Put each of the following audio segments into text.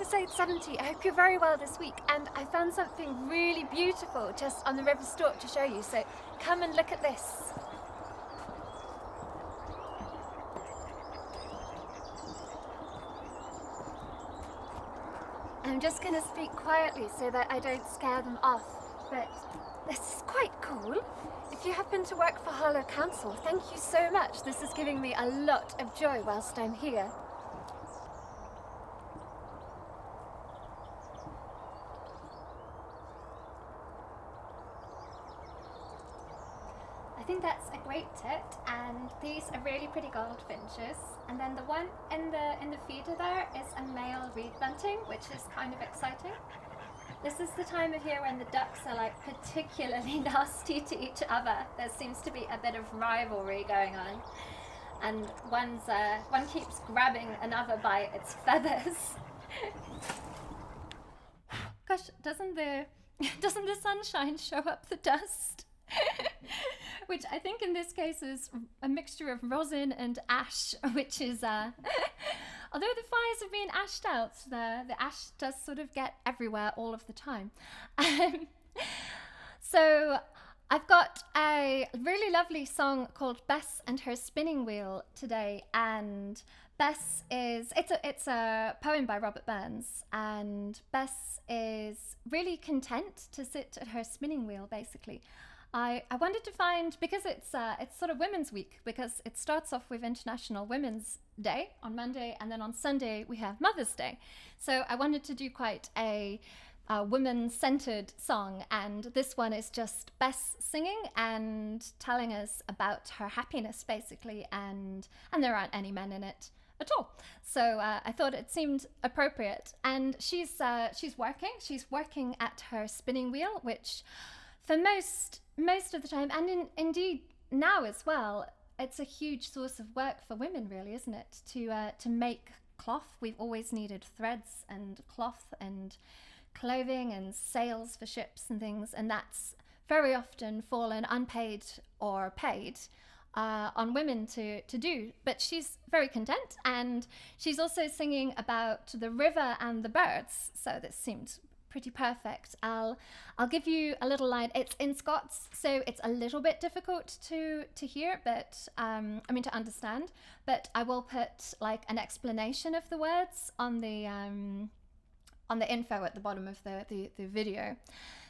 Episode 70. I hope you're very well this week, and I found something really beautiful just on the river stalk to show you, so come and look at this. I'm just going to speak quietly so that I don't scare them off, but this is quite cool. If you happen to work for Harlow Council, thank you so much. This is giving me a lot of joy whilst I'm here. I think that's a great tit, and these are really pretty goldfinches. And then the one in the feeder there is a male reed bunting, which is kind of exciting. This is the time of year when the ducks are like particularly nasty to each other. There seems to be a bit of rivalry going on, and one keeps grabbing another by its feathers. Gosh, doesn't the sunshine show up the dust? Which I think in this case is a mixture of rosin and ash, which is, although the fires have been ashed out, the ash does sort of get everywhere all of the time. So I've got a really lovely song called Bess and Her Spinning Wheel today, and Bess is, it's a poem by Robert Burns, and Bess is really content to sit at her spinning wheel, basically. I wanted to find, because it's sort of Women's Week, because it starts off with International Women's Day on Monday, and then on Sunday we have Mother's Day. So I wanted to do quite a women-centered song, and this one is just Bess singing and telling us about her happiness, basically, and there aren't any men in it at all. So I thought it seemed appropriate, and she's working at her spinning wheel, which for most of the time, and indeed now as well, it's a huge source of work for women, really, isn't it? To make cloth. We've always needed threads and cloth and clothing and sails for ships and things, and that's very often fallen unpaid or paid on women to do. But she's very content, and she's also singing about the river and the birds, so this seemed pretty perfect. I'll give you a little line. It's in Scots, so it's a little bit difficult to hear, but to understand. But I will put like an explanation of the words on the info at the bottom of the video.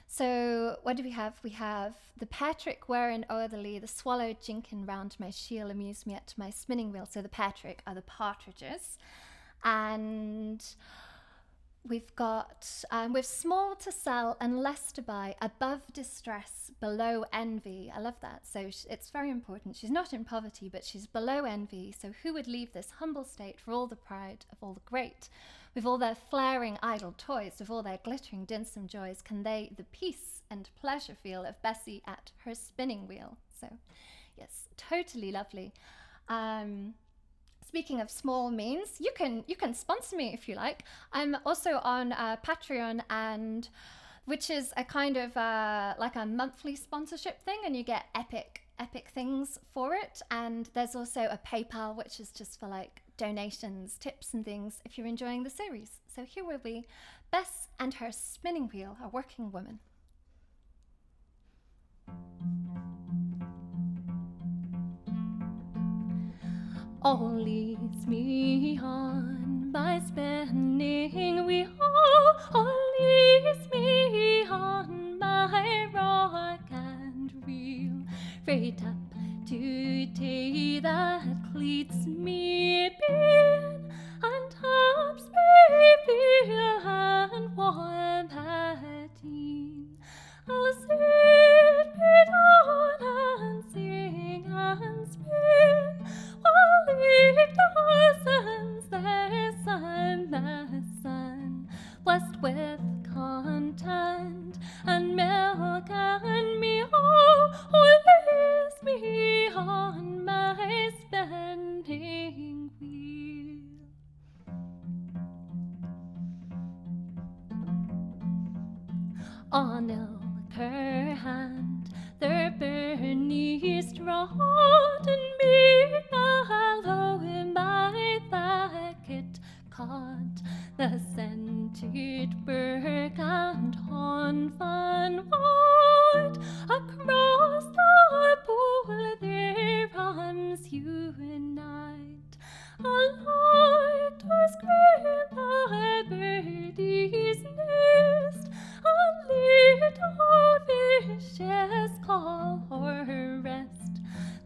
So what do we have? We have the Patrick wearing o'er the lea, the swallow jinking round my shield amuse me at my spinning wheel. So the Patrick are the partridges, and we've got, with small to sell and less to buy, above distress, below envy. I love that. So it's very important. She's not in poverty, but she's below envy. So who would leave this humble state for all the pride of all the great? With all their flaring idle toys, with all their glittering dinsome joys, can they the peace and pleasure feel of Bessie at her spinning wheel? So yes, totally lovely. Speaking of small means, you can sponsor me if you like. I'm also on Patreon, and which is a kind of like a monthly sponsorship thing, and you get epic things for it. And there's also a PayPal, which is just for like donations, tips and things if you're enjoying the series. So here will be Bess and Her Spinning Wheel, a working woman. All leads me on my spinning wheel, all leads me on my rock and reel, right up to day that cleeds me biel, and haps me biel, and one patine. I'll sit me down and sing and spin, while it dozens the sun, blessed with content and milk and meal, leaves me on my spinning wheel. On ilka hand their burnies trot, and me Harlow in my thackit caught, the scent painted birk and on van white. Across the pool their arms unite. Alike 'twas green the birdie's nest, and little fishes call her rest.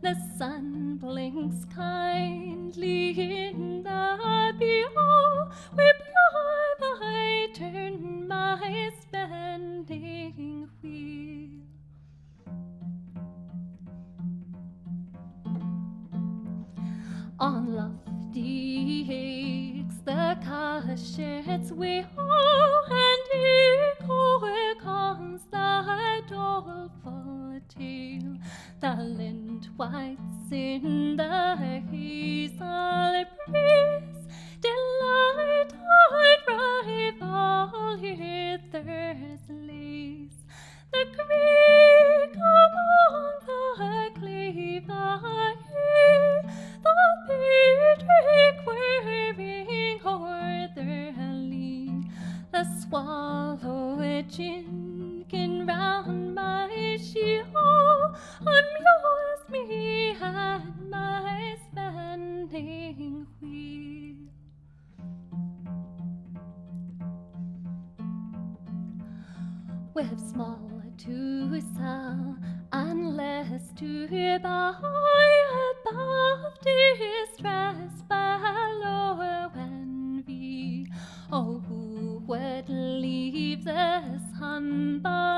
The sun blinks kindly in the biel, where blythe I turn my spinning wheel. On lofty aiks the cushats wail, and echo comes the doleful tale. The lintwhites in the hazel breeze delight rival hither's Leeze. The creek among the cleeds, the birdie whirring o'er the lea, the swallow jinking round my shield, amuse me at my spinning wheel. With small to sell and less to buy, above distress, below envy. Oh, who would leave this humble